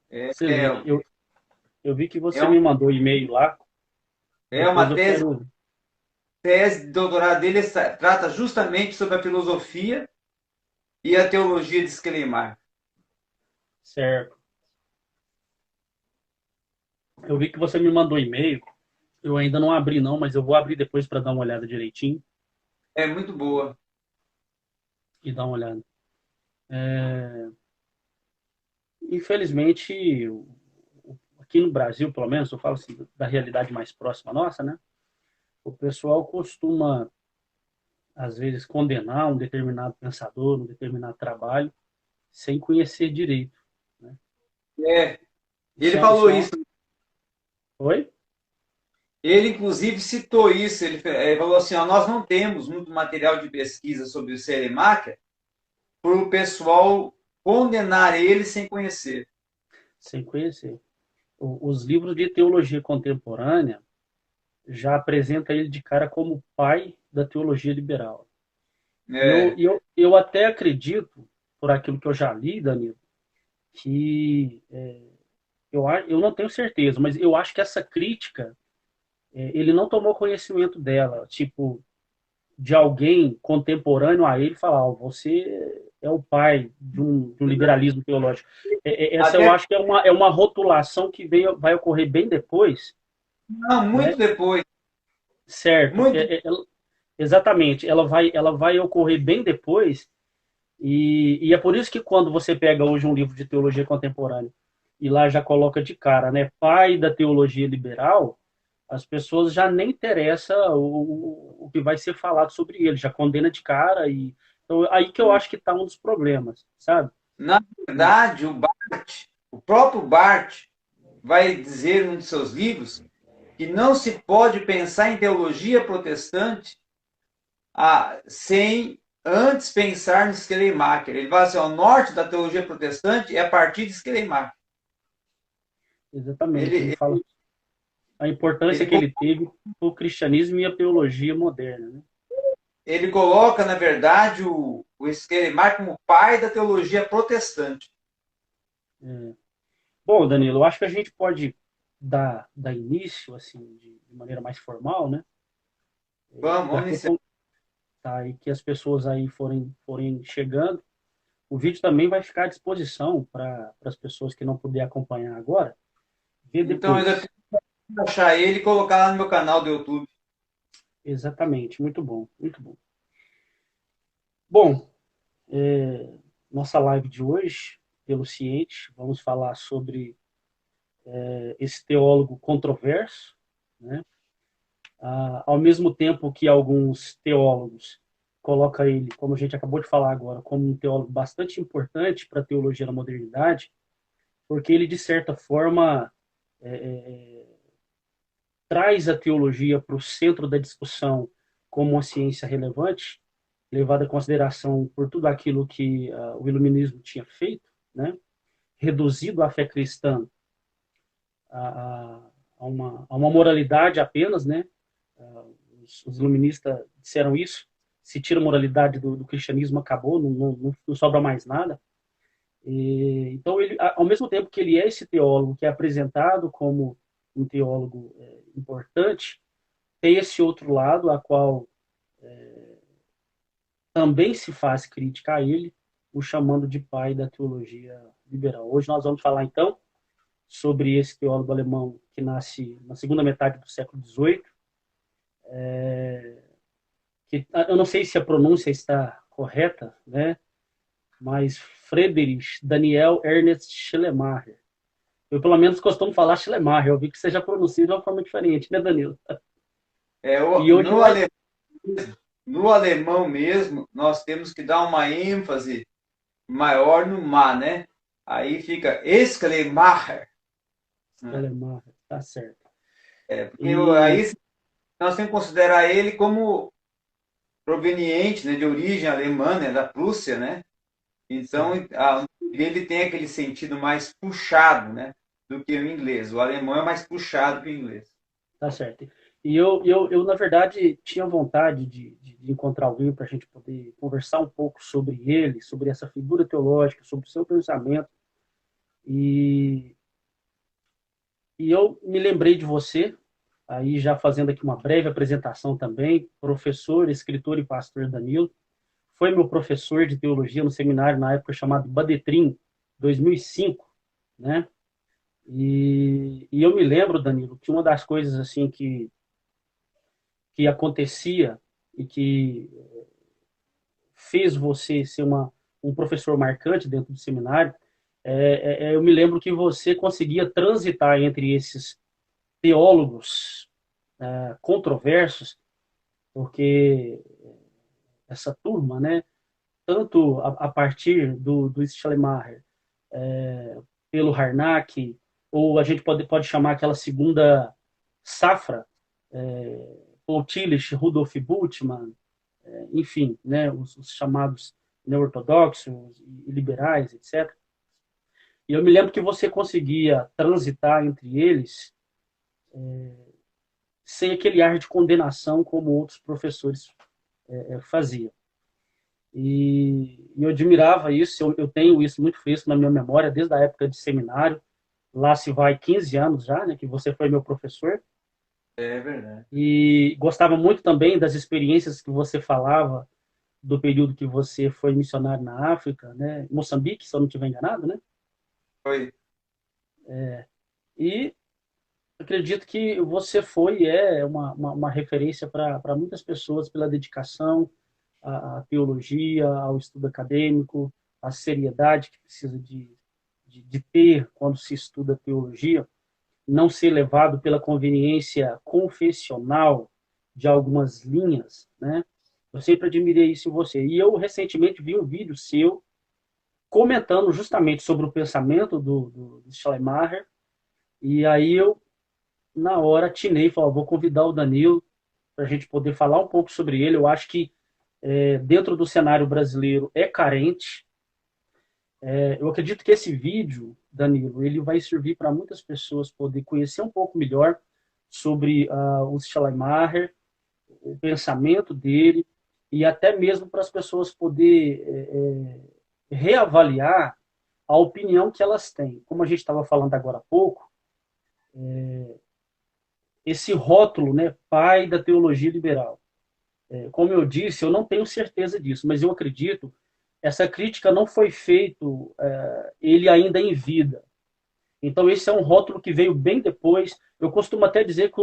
É, Excelente. Eu vi que é, você um- me mandou e-mail lá. é Depois uma eu quero. tese de doutorado dele, trata justamente sobre a filosofia e a teologia de Schleiermacher. Certo. Eu vi que você me mandou e-mail. Eu ainda não abri, não, mas eu vou abrir depois para dar uma olhada direitinho É muito boa. e dar uma olhada. É, infelizmente, aqui no Brasil, pelo menos, eu falo assim, da realidade mais próxima nossa, né? O pessoal costuma, às vezes, condenar um determinado pensador, um determinado trabalho, sem conhecer direito. Né? É, Isso ele é, isso falou é isso. Oi? Ele, inclusive, citou isso. Ele falou assim: ó, nós não temos muito material de pesquisa sobre o Schleiermacher para o pessoal condenar ele sem conhecer. Sem conhecer. Os livros de teologia contemporânea já apresentam ele de cara como pai da teologia liberal. É, Eu até acredito, por aquilo que eu já li, Danilo, que eu não tenho certeza, mas eu acho que essa crítica, ele não tomou conhecimento dela, tipo, de alguém contemporâneo a ele falar, oh, você é o pai de um liberalismo teológico. Essa eu até acho que é uma rotulação que vai ocorrer bem depois, não, né? muito depois. Certo, Muito. exatamente, ela vai ocorrer bem depois, e é por isso que quando você pega hoje um livro de teologia contemporânea e lá já coloca de cara, né, pai da teologia liberal, as pessoas já nem interessa o que vai ser falado sobre ele, já condena de cara e então aí que eu acho que está um dos problemas, sabe? Na verdade, o próprio Barth, vai dizer em um de seus livros que não se pode pensar em teologia protestante sem antes pensar no Schleiermacher. Ele fala assim: o norte da teologia protestante é a partir de Schleiermacher. Exatamente, ele Ele, fala a importância ele, que ele teve para o cristianismo e a teologia moderna, né? ele coloca, na verdade, o Schleiermacher como pai da teologia protestante. É. Bom, Danilo, eu acho que a gente pode dar início assim de maneira mais formal, né? Vamos Daqui iniciar. tá, e que as pessoas aí forem chegando. O vídeo também vai ficar à disposição para as pessoas que não puder acompanhar agora, ver Então, eu depois. tenho que achar ele e colocar lá no meu canal do YouTube. Exatamente, muito bom, muito bom. Bom, nossa live de hoje, pelo Ciente, vamos falar sobre esse teólogo controverso, né? Ao mesmo tempo que alguns teólogos colocam ele, como a gente acabou de falar agora, como um teólogo bastante importante para a teologia da modernidade, porque ele, de certa forma, traz a teologia para o centro da discussão como uma ciência relevante, levada em consideração por tudo aquilo que o iluminismo tinha feito, né? Reduzido a fé cristã a, a uma moralidade apenas, né? Os iluministas disseram isso. Se tira a moralidade do cristianismo, acabou, não sobra mais nada. Então, ele, ao mesmo tempo que ele é esse teólogo que é apresentado como um teólogo importante, tem esse outro lado, a qual também se faz crítica a ele, o chamando de pai da teologia liberal. Hoje nós vamos falar, então, sobre esse teólogo alemão que nasce na segunda metade do século XVIII, que eu não sei se a pronúncia está correta, né? Mas Friedrich Daniel Ernest Schleiermacher. Eu, pelo menos, costumo falar Schleiermacher. Eu vi que você já pronuncia de uma forma diferente, né, Danilo? É, E hoje nós... no alemão mesmo, nós temos que dar uma ênfase maior no ma, né? Aí fica Schleiermacher. Né? Schleiermacher, tá certo. Porque E aí nós temos que considerar ele como proveniente, né, de origem alemã, né, da Prússia, né? Então, certo, ele tem aquele sentido mais puxado, né, do que o inglês. O alemão é mais puxado que o inglês. tá certo. E eu na verdade, tinha vontade de encontrar alguém para a gente poder conversar um pouco sobre ele, sobre essa figura teológica, sobre o seu pensamento. E eu me lembrei de você, aí já fazendo aqui uma breve apresentação também, professor, escritor e pastor Danilo. Foi meu professor de teologia no seminário na época chamado Badetrim, 2005, né? E eu me lembro, Danilo, que uma das coisas assim que acontecia e que fez você ser um professor marcante dentro do seminário, eu me lembro que você conseguia transitar entre esses teólogos controversos, porque essa turma, né, tanto a partir do Schleiermacher, pelo Harnack, ou a gente pode chamar aquela segunda safra, Paul Tillich, Rudolf Bultmann, enfim, né, os chamados neo-ortodoxos e liberais, etc. E eu me lembro que você conseguia transitar entre eles sem aquele ar de condenação como outros professores faziam. E eu admirava isso, eu tenho isso muito fresco na minha memória, desde a época de seminário. Lá se vai 15 anos já, né, que você foi meu professor. É verdade. E gostava muito também das experiências que você falava do período que você foi missionário na África, né, Moçambique, se eu não estiver enganado, né? Foi. E acredito que você foi uma referência para muitas pessoas pela dedicação à teologia, ao estudo acadêmico, à seriedade que precisa de ter quando se estuda teologia, não ser levado pela conveniência confessional de algumas linhas, né? Eu sempre admirei isso em você. E eu recentemente vi um vídeo seu comentando justamente sobre o pensamento do Schleiermacher, e aí eu, na hora, atinei e falei, vou convidar o Danilo para a gente poder falar um pouco sobre ele. Eu acho que dentro do cenário brasileiro é carente. Eu acredito que esse vídeo, Danilo, ele vai servir para muitas pessoas poder conhecer um pouco melhor sobre o Schleiermacher, o pensamento dele, e até mesmo para as pessoas poder reavaliar a opinião que elas têm. Como a gente estava falando agora há pouco, esse rótulo, né, pai da teologia liberal. Como eu disse, eu não tenho certeza disso, mas eu acredito essa crítica não foi feita ele ainda em vida. Então esse é um rótulo que veio bem depois. Eu costumo até dizer que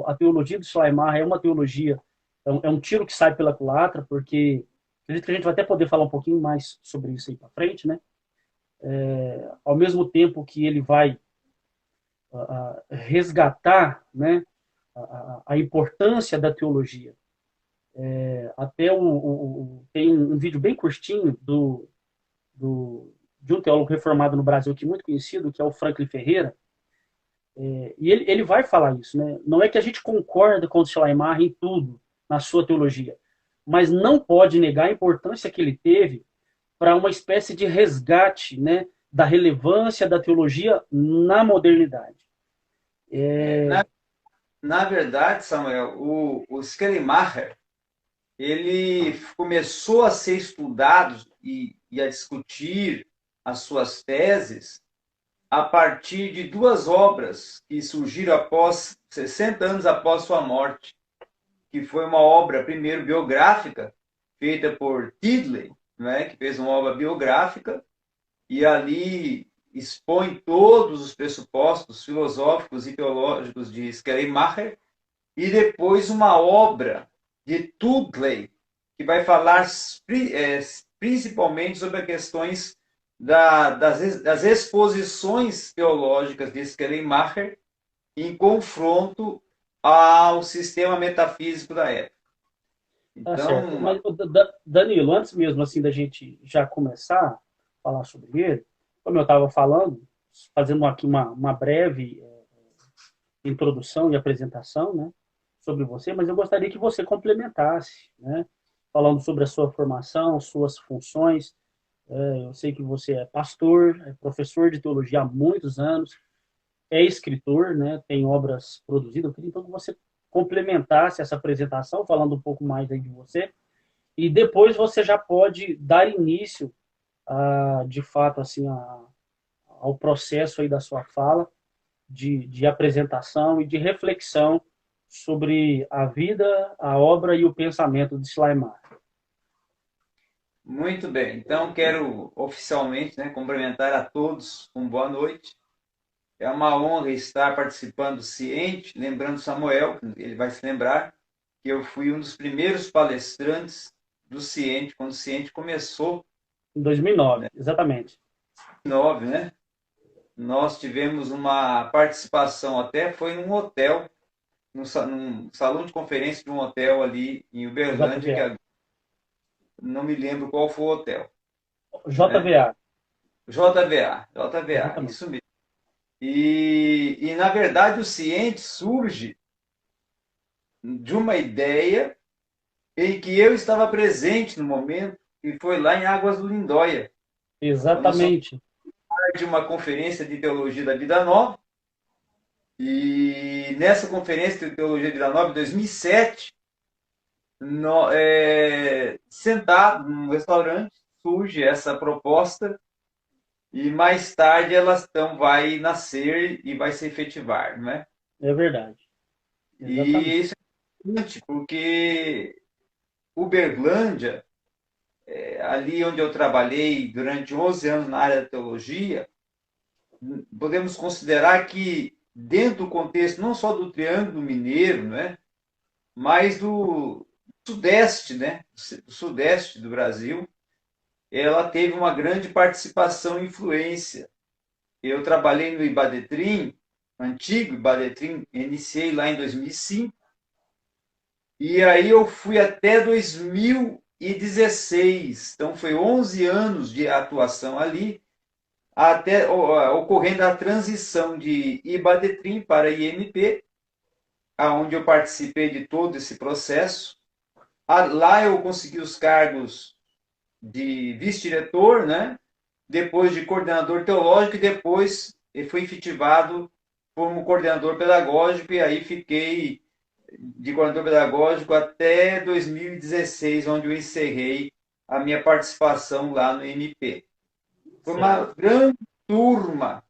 a teologia do Schleiermacher é uma teologia, é um tiro que sai pela culatra, porque acredito que a gente vai até poder falar um pouquinho mais sobre isso aí para frente, né? Ao mesmo tempo que ele vai resgatar, né, a importância da teologia. Até tem um vídeo bem curtinho de um teólogo reformado no Brasil que é muito conhecido, que é o Franklin Ferreira, e ele vai falar isso, né? Não é que a gente concorda com o Schleiermacher em tudo na sua teologia, mas não pode negar a importância que ele teve para uma espécie de resgate, né, da relevância da teologia na modernidade. Na verdade, Samuel, o Schleiermacher, ele começou a ser estudado e a discutir as suas teses a partir de duas obras que surgiram após 60 anos após sua morte, que foi uma obra primeiro biográfica feita por Tillich, né, que fez uma obra biográfica e ali expõe todos os pressupostos filosóficos e teológicos de Schleiermacher, e depois uma obra de Tudley, que vai falar principalmente sobre as questões das exposições teológicas de Schleiermacher em confronto ao sistema metafísico da época. Tá certo. Então, Mas, Danilo, antes mesmo assim da gente já começar a falar sobre ele, como eu estava falando, fazendo aqui uma breve introdução e apresentação, né, sobre você, mas eu gostaria que você complementasse, né, falando sobre a sua formação, suas funções. Eu sei que você é pastor, é professor de teologia há muitos anos, é escritor, né, tem obras produzidas. Eu queria então que você complementasse essa apresentação, falando um pouco mais aí de você, e depois você já pode dar início, de fato, assim, ao processo aí da sua fala, de apresentação e de reflexão sobre a vida, a obra e o pensamento de Schleiermacher. Muito bem. Então, quero oficialmente, né, cumprimentar a todos com boa noite. É uma honra estar participando do Ciente, lembrando Samuel, ele vai se lembrar, que eu fui um dos primeiros palestrantes do Ciente, quando o Ciente começou. Em 2009, Né, exatamente. 2009, né? Nós tivemos uma participação, até foi num hotel, num salão de conferência de um hotel ali em Uberlândia, JVA. que não me lembro qual foi o hotel. Né? JVA. JVA, Exatamente. isso mesmo. E, na verdade, o Ciente surge de uma ideia em que eu estava presente no momento, e foi lá em Águas do Lindóia, quando nós fomos Exatamente. de uma conferência de Teologia da Vida Nova, e nessa conferência de Teologia da Vida Nova, em 2007, sentado num restaurante, surge essa proposta, e mais tarde ela então vai nascer e vai se efetivar, não é? É verdade. Exatamente. E isso é importante, porque Uberlândia, ali onde eu trabalhei durante 11 anos na área da teologia, podemos considerar que, dentro do contexto não só do Triângulo Mineiro, né, mas do Sudeste, né, do Sudeste do Brasil, ela teve uma grande participação e influência. Eu trabalhei no Ibadetrim, antigo Ibadetrim, iniciei lá em 2005, e aí eu fui até 2016, então foi 11 anos de atuação ali, até ocorrendo a transição de Ibadetrim para IMP, aonde eu participei de todo esse processo. Lá eu consegui os cargos de vice-diretor, né? Depois de coordenador teológico, e depois fui efetivado como coordenador pedagógico, e aí fiquei de coordenador pedagógico até 2016, onde eu encerrei a minha participação lá no MP. Foi uma Certo. grande turma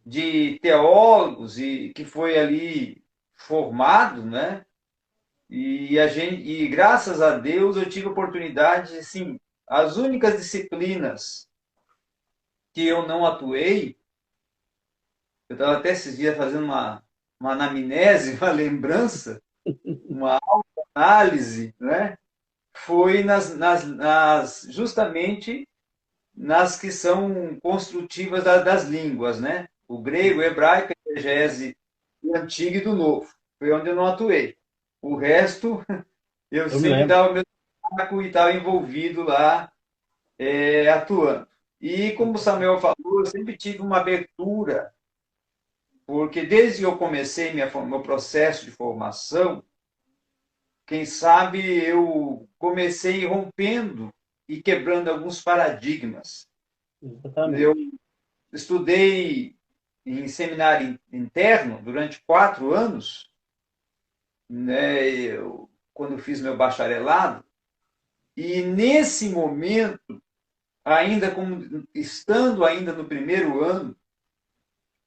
de teólogos e que foi ali formado, né? E graças a Deus eu tive a oportunidade, assim, as únicas disciplinas que eu não atuei, eu estava até esses dias fazendo uma anamnese, uma lembrança, uma análise, né? Foi justamente nas que são construtivas das línguas, né? O grego, o hebraico, a exegese do Antigo e do Novo. Foi onde eu não atuei. O resto, eu Eu me sempre lembro. dava meu saco e estava envolvido lá, atuando. E como o Samuel falou, eu sempre tive uma abertura, porque desde que eu comecei meu processo de formação, quem sabe eu comecei rompendo e quebrando alguns paradigmas. Eu Exatamente. estudei em seminário interno durante 4 anos, né, quando fiz meu bacharelado, e nesse momento, estando ainda no primeiro ano,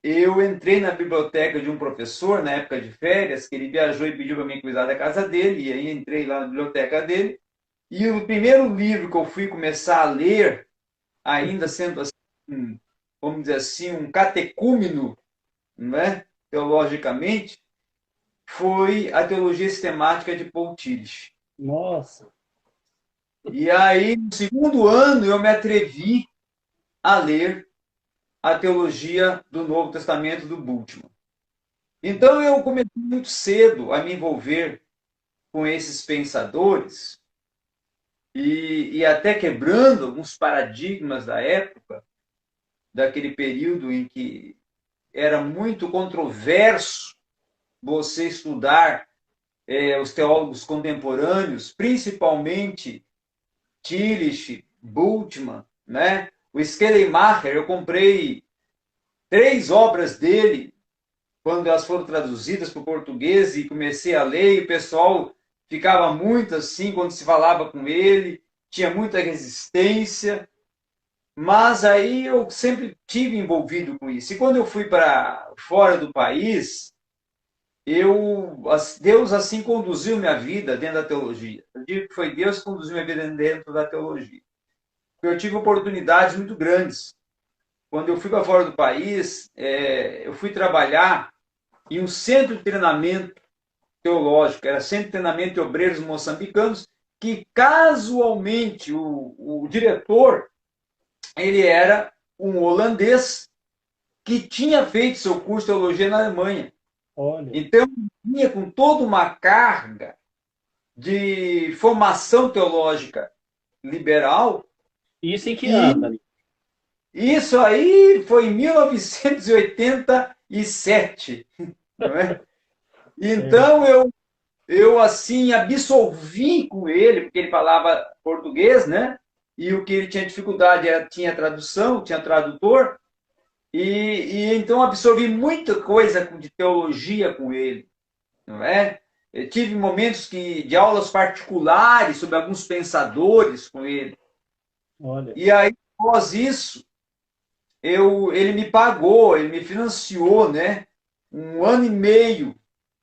eu entrei na biblioteca de um professor, na época de férias, que ele viajou e pediu para mim cuidar da casa dele, e aí entrei lá na biblioteca dele, e o primeiro livro que eu fui começar a ler, ainda sendo assim, vamos dizer assim, um catecúmeno, né, teologicamente, foi a Teologia Sistemática de Paul Tillich. Nossa. E aí, no segundo ano, eu me atrevi a ler a teologia do Novo Testamento do Bultmann. Então, eu comecei muito cedo a me envolver com esses pensadores e até quebrando alguns paradigmas da época, daquele período em que era muito controverso você estudar os teólogos contemporâneos, principalmente Tillich, Bultmann, né? O Schleiermacher, eu comprei 3 obras dele quando elas foram traduzidas para o português e comecei a ler, e o pessoal ficava muito assim quando se falava com ele, tinha muita resistência, Mas aí eu sempre tive envolvido com isso. E quando eu fui para fora do país, Deus assim conduziu minha vida dentro da teologia. Eu digo que foi Deus que conduziu minha vida dentro da teologia. Eu tive oportunidades muito grandes. Quando eu fui para fora do país, eu fui trabalhar em um centro de treinamento teológico, era Centro de Treinamento de Obreiros Moçambicanos, que casualmente o diretor, ele era um holandês que tinha feito seu curso de teologia na Alemanha. Olha, Então, vinha com toda uma carga de formação teológica liberal, isso em que ano, e Dani? isso aí foi em 1987, não é? É, Então, eu assim absolvi com ele, porque ele falava português, né? E o que ele tinha dificuldade era tinha tradução, tinha tradutor, e então absorvi muita coisa de teologia com ele, não é? Eu tive momentos de aulas particulares sobre alguns pensadores com ele. olha, E aí, após isso, ele me pagou, ele me financiou, né? Um ano e meio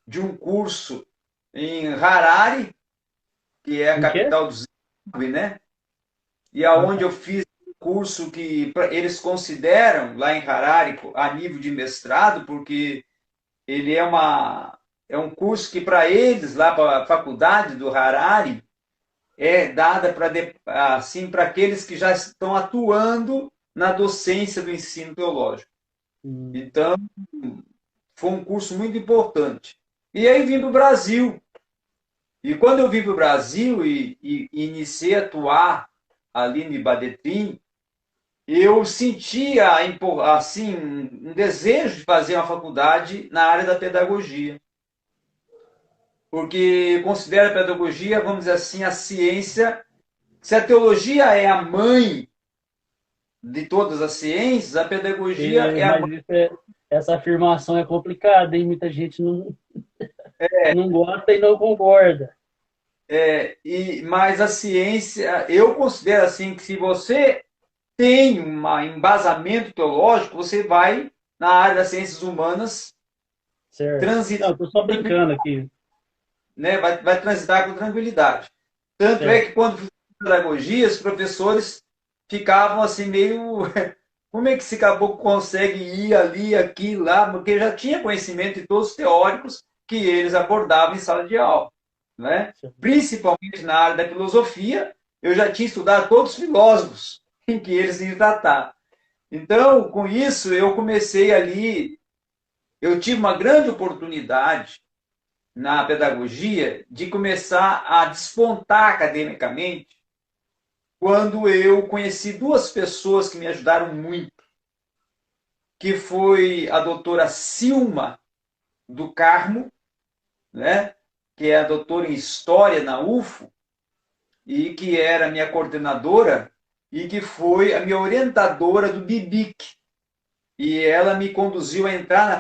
de um curso em Harare, que é a em que? capital do Zimbábue, né? E aonde eu fiz um curso que eles consideram lá em Harare a nível de mestrado, porque ele é um curso que para eles lá para a faculdade do Harare é dada para assim para aqueles que já estão atuando na docência do ensino teológico. Hum, Então, foi um curso muito importante. E aí vim para o Brasil. E quando eu vim para o Brasil e iniciei a atuar ali no Ibadetrim, eu sentia assim um desejo de fazer uma faculdade na área da pedagogia, porque considero a pedagogia, vamos dizer assim, a ciência. Se a teologia é a mãe de todas as ciências, a pedagogia é a mas mãe. essa afirmação é complicada, hein? Muita gente não gosta e não concorda. Mas a ciência, eu considero assim que se você tem um embasamento teológico, você vai na área das ciências humanas Certo. transitar, Não, estou só brincando aqui. né? Vai transitar com tranquilidade. Tanto é Certo. que quando fiz pedagogia, os professores ficavam assim meio como é que esse caboclo consegue ir ali, aqui, lá, porque já tinha conhecimento de todos os teóricos que eles abordavam em sala de aula, né? Certo. Principalmente na área da filosofia, eu já tinha estudado todos os filósofos em que eles iam tratar. Então, com isso, eu comecei ali, eu tive uma grande oportunidade na pedagogia de começar a despontar academicamente quando eu conheci duas pessoas que me ajudaram muito, que foi a doutora Silma do Carmo, né, que é a doutora em História na UFO, e que era minha coordenadora, e que foi a minha orientadora do BIBIC. E ela me conduziu a entrar na